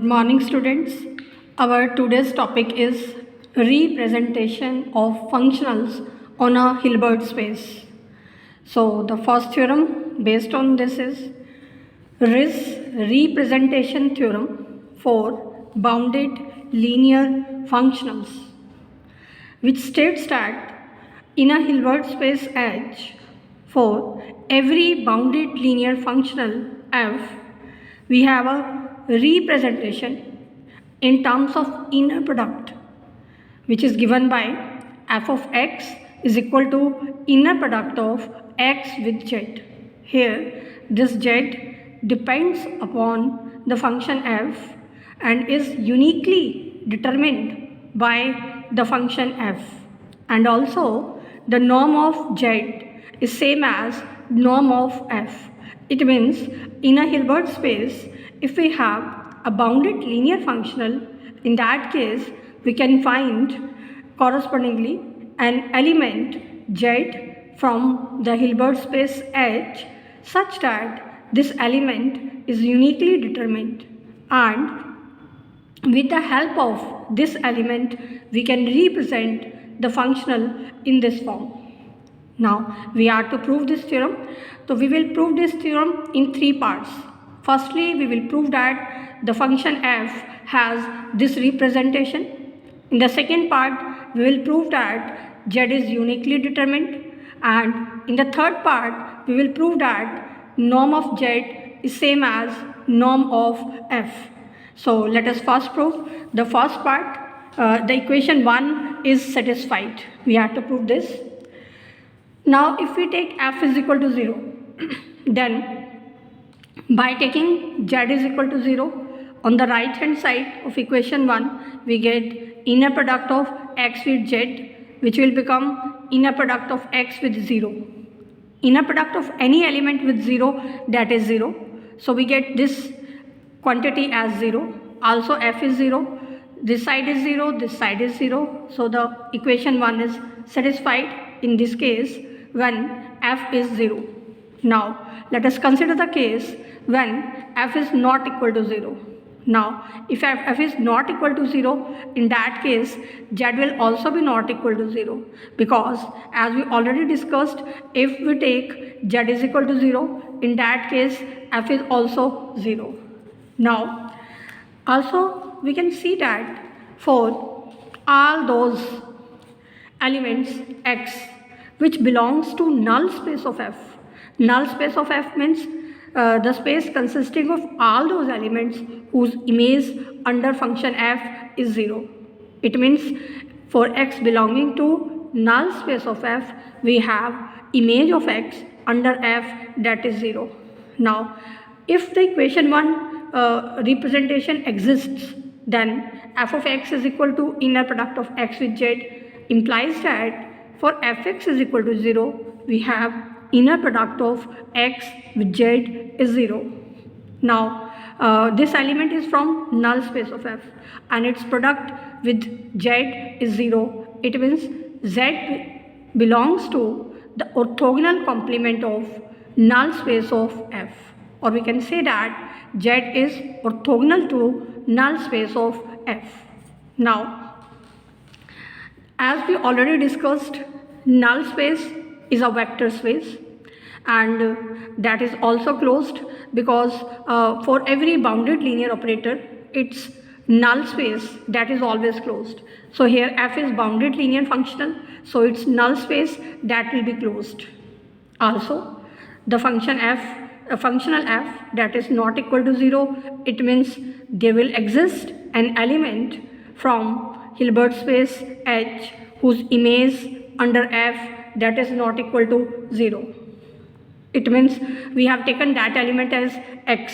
Morning students. Our today's topic is representation of functionals on a Hilbert space. So the first theorem based on this is Riss representation theorem for bounded linear functionals, which states that in a Hilbert space H, for every bounded linear functional f, we have a representation in terms of inner product, which is given by f of x is equal to inner product of x with z. Here this z depends upon the function f and is uniquely determined by the function f, and also the norm of z is same as norm of f. It means in a Hilbert space, if we have a bounded linear functional, in that case we can find correspondingly an element z from the Hilbert space H such that this element is uniquely determined, and with the help of this element we can represent the functional in this form. Now we are to prove this theorem. So we will prove this theorem in three parts. Firstly, we will prove that the function f has this representation. In the second part, we will prove that z is uniquely determined, and in the third part, we will prove that norm of z is same as norm of f. So let us first prove the first part. The equation 1 is satisfied. We have to prove this. Now if we take f is equal to 0, then by taking z is equal to 0, on the right hand side of equation 1 we get inner product of x with z, which will become inner product of x with 0. Inner product of any element with 0, that is 0. So we get this quantity as 0. Also f is 0. This side is 0, this side is 0. So the equation 1 is satisfied in this case when f is 0. Now let us consider the case when f is not equal to 0. Now if f is not equal to 0, in that case z will also be not equal to 0, because as we already discussed, if we take z is equal to 0, in that case f is also 0. Now also we can see that for all those elements x which belongs to null space of f. Null space of f means the space consisting of all those elements whose image under function f is 0. It means for x belonging to null space of f, we have image of x under f, that is 0. Now if the equation 1 representation exists, then f of x is equal to inner product of x with z implies that for fx is equal to 0, we have inner product of x with z is 0. Now this element is from null space of f and its product with z is 0. It means z belongs to the orthogonal complement of null space of f, or we can say that z is orthogonal to null space of f. Now as we already discussed, null space is a vector space, and that is also closed because for every bounded linear operator, its null space that is always closed. So here f is bounded linear functional, so its null space that will be closed. Also the function f, functional f that is not equal to 0, it means there will exist an element from Hilbert space H whose image under f that is not equal to 0. It means we have taken that element as x.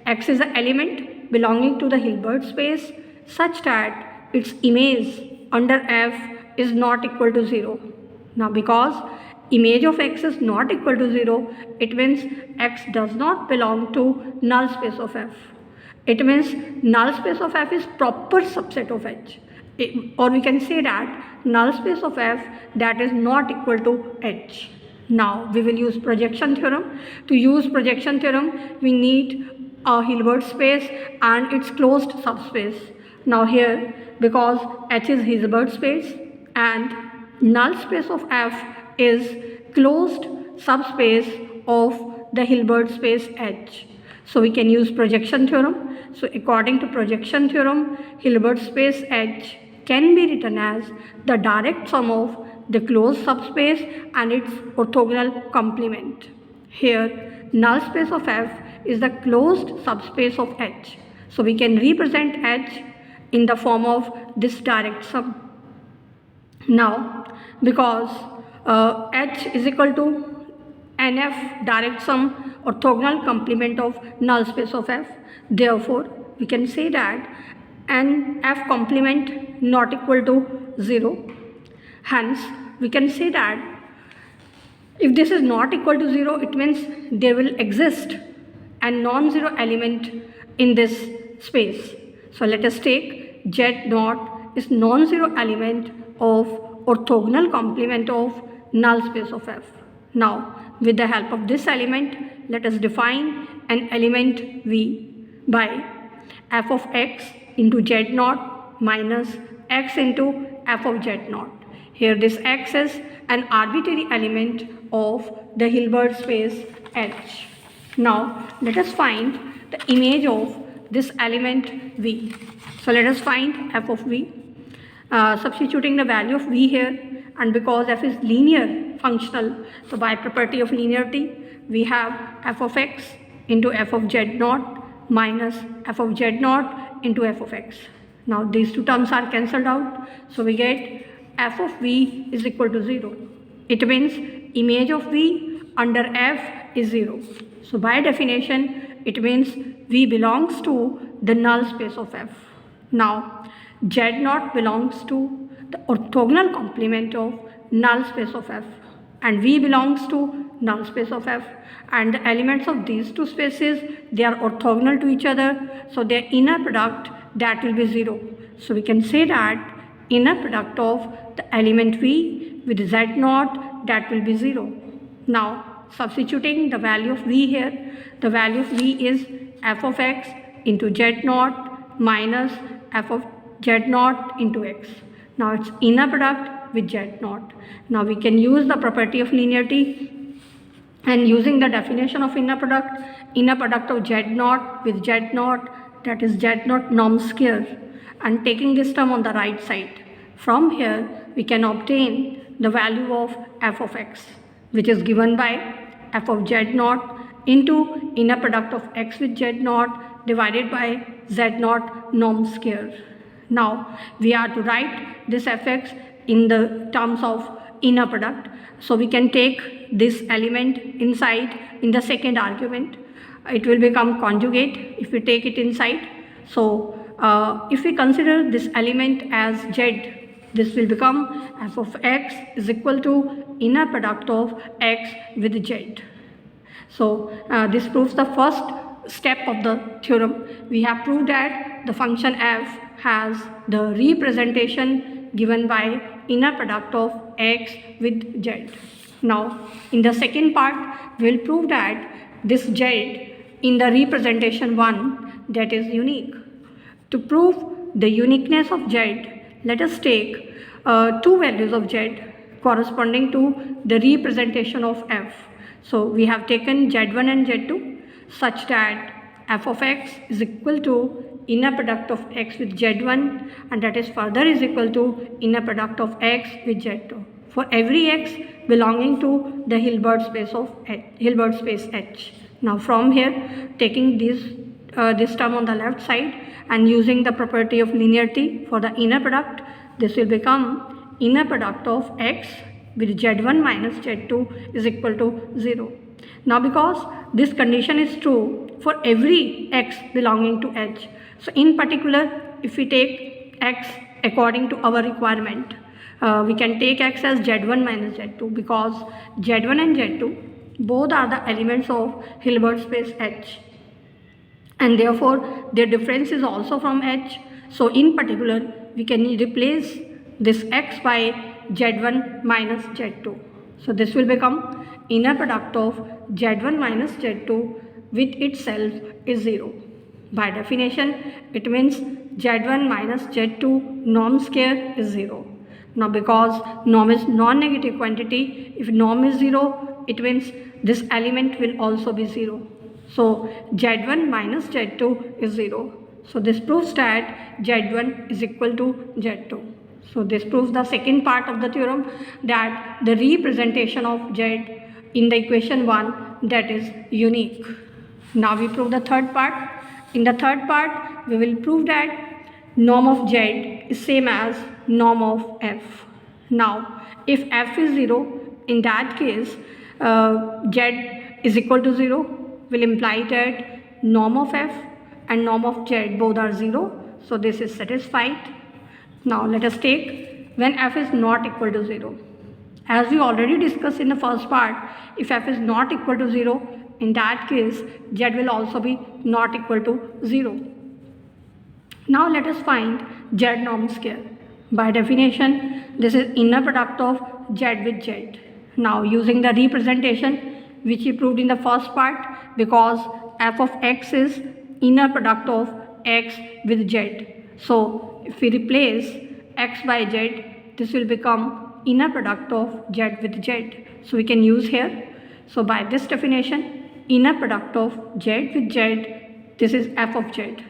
X is an element belonging to the Hilbert space such that its image under f is not equal to 0. Now because image of x is not equal to 0, it means x does not belong to null space of f. It means null space of f is proper subset of H. Or we can say that null space of f that is not equal to H. Now we will use projection theorem. To use projection theorem, we need a Hilbert space and its closed subspace. Now here, because H is Hilbert space and null space of F is closed subspace of the Hilbert space H. So we can use projection theorem. So according to projection theorem, Hilbert space H can be written as the direct sum of the closed subspace and its orthogonal complement. Here, null space of F is the closed subspace of H. So we can represent H in the form of this direct sum. Now, because H is equal to NF direct sum orthogonal complement of null space of F, therefore we can say that NF complement not equal to 0. Hence, we can say that if this is not equal to 0, it means there will exist a non-zero element in this space. So let us take Z naught is non-zero element of orthogonal complement of null space of F. Now, with the help of this element, let us define an element V by f of x into Z naught minus x into f of Z naught. Here this x is an arbitrary element of the Hilbert space H. Now let us find the image of this element V. So let us find f of V. Substituting the value of V here, and because f is linear functional, so by property of linearity we have f of x into f of Z naught minus f of Z naught into f of x. Now these two terms are cancelled out, so we get f of V is equal to 0. It means image of V under F is 0. So by definition, it means V belongs to the null space of F. Now Z naught belongs to the orthogonal complement of null space of F, and V belongs to null space of F, and the elements of these two spaces, they are orthogonal to each other, so their inner product, that will be 0. So we can say that inner product of the element V with Z naught, that will be 0. Now substituting the value of V here, the value of V is f of x into Z naught minus f of Z naught into x. Now it's inner product with Z naught. Now we can use the property of linearity, and using the definition of inner product of Z naught with Z naught, that is Z naught norm square, and taking this term on the right side. From here we can obtain the value of f of x, which is given by f of Z naught into inner product of x with Z naught divided by Z naught norm square. Now we are to write this fx in the terms of inner product. So we can take this element inside in the second argument. It will become conjugate if we take it inside. So if we consider this element as Z, this will become f of x is equal to inner product of x with Z. So this proves the first step of the theorem. We have proved that the function f has the representation given by inner product of x with Z. Now in the second part we will prove that this Z in the representation 1, that is unique. To prove the uniqueness of Z, let us take two values of Z corresponding to the representation of f. So we have taken Z1 and Z2 such that f of x is equal to inner product of x with Z1, and that is further is equal to inner product of x with Z2 for every x belonging to the Hilbert space of Hilbert space H. Now from here, taking this term on the left side and using the property of linearity for the inner product, this will become inner product of x with Z1 minus Z2 is equal to 0. Now because this condition is true for every x belonging to H, so in particular if we take x according to our requirement, we can take x as Z1 minus Z2 because Z1 and Z2 both are the elements of Hilbert space H, and therefore their difference is also from H. So in particular we can replace this x by Z1 minus Z2. So this will become inner product of Z1 minus Z2 with itself is 0. By definition, it means Z1 minus Z2 norm square is 0. Now because norm is non-negative quantity, if norm is 0, it means this element will also be 0. So Z1 minus Z2 is 0. So this proves that Z1 is equal to Z2. So this proves the second part of the theorem, that the representation of Z in the equation 1, that is unique. Now we prove the third part. In the third part, we will prove that norm of Z is same as norm of F. Now if F is 0, in that case Z is equal to 0 will imply that norm of F and norm of Z both are 0. So this is satisfied. Now let us take when F is not equal to 0. As we already discussed in the first part, if F is not equal to 0, in that case Z will also be not equal to 0. Now let us find Z norm square. By definition, this is inner product of Z with Z. Now using the representation which we proved in the first part, because f of x is inner product of x with Z. So if we replace x by Z, this will become inner product of Z with Z. So we can use here. So by this definition, inner product of Z with Z, this is f of Z.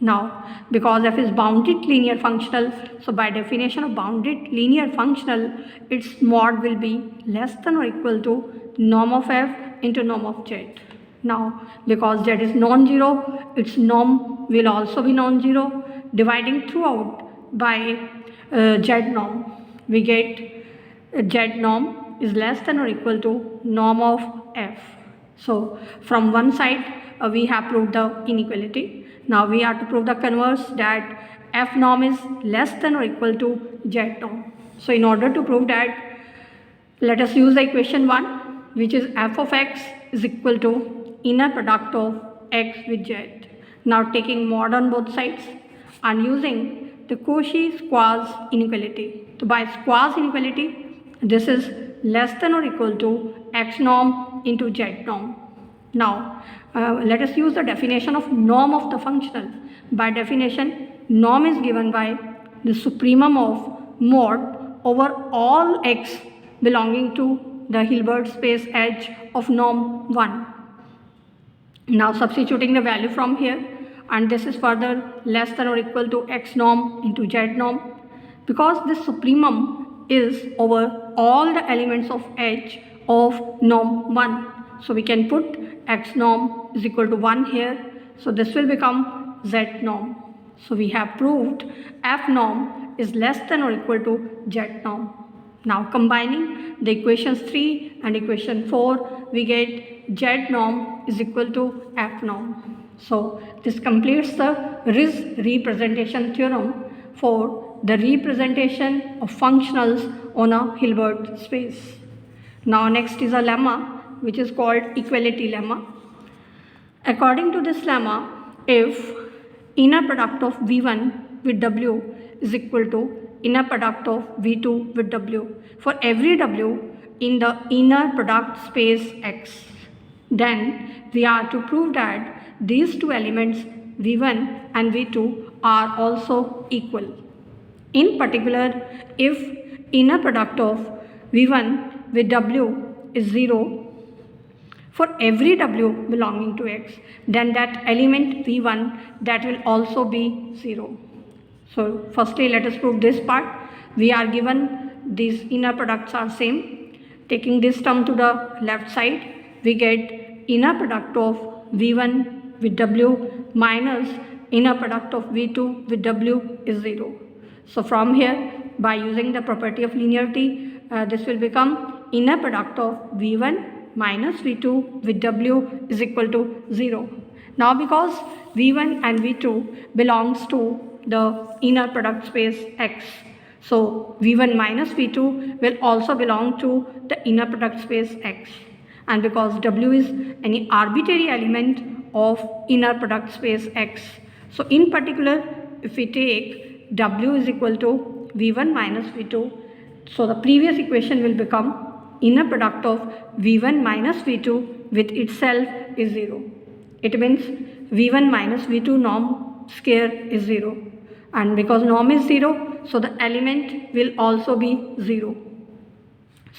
Now because f is bounded linear functional, so by definition of bounded linear functional, its mod will be less than or equal to norm of f into norm of Z. Now because Z is non-zero, its norm will also be non-zero. Dividing throughout by Z norm, we get Z norm is less than or equal to norm of f. So from one side we have proved the inequality. Now we have to prove the converse, that f norm is less than or equal to Z norm. So in order to prove that, let us use the equation 1, which is f of x is equal to inner product of x with Z. Now taking mod on both sides and using the Cauchy-Squarz inequality. So by Squarz inequality, this is less than or equal to x norm into Z norm. Now let us use the definition of norm of the functional. By definition, norm is given by the supremum of mod over all x belonging to the Hilbert space H of norm 1. Now substituting the value from here, and this is further less than or equal to x norm into Z norm. Because this supremum is over all the elements of H of norm 1. So we can put x norm is equal to 1 here. So this will become Z norm. So we have proved f norm is less than or equal to Z norm. Now combining the equations 3 and equation 4, we get Z norm is equal to f norm. So this completes the RIS representation theorem for the representation of functionals on a Hilbert space. Now next is a lemma which is called equality lemma. According to this lemma, if inner product of V1 with W is equal to inner product of V2 with W for every W in the inner product space X, then we are to prove that these two elements V1 and V2 are also equal. In particular, if inner product of V1 with W is 0 for every W belonging to X, then that element V1 that will also be 0. So firstly let us prove this part. We are given these inner products are same. Taking this term to the left side, we get inner product of V1 with W minus inner product of V2 with W is 0. So from here, by using the property of linearity, this will become inner product of V1 minus V2 with W is equal to 0. Now because V1 and V2 belongs to the inner product space X, so V1 minus V2 will also belong to the inner product space X. And because W is any arbitrary element of inner product space X, so in particular if we take W is equal to V1 minus V2, so the previous equation will become inner product of V1 minus V2 with itself is 0. It means V1 minus V2 norm square is 0. And because norm is 0, so the element will also be 0.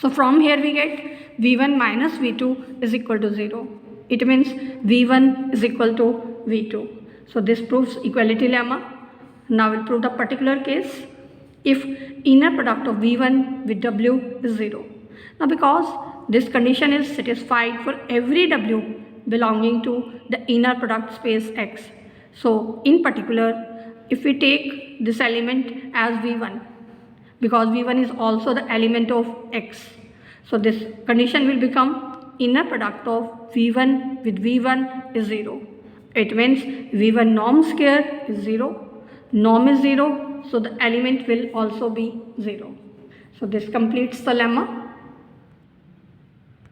So from here we get V1 minus V2 is equal to 0. It means V1 is equal to V2. So this proves equality lemma. Now we'll prove the particular case if inner product of V1 with W is 0. Now because this condition is satisfied for every W belonging to the inner product space X. So in particular, if we take this element as V1, because V1 is also the element of X. So this condition will become inner product of V1 with V1 is 0. It means V1 norm square is 0, norm is 0, so the element will also be 0. So this completes the lemma.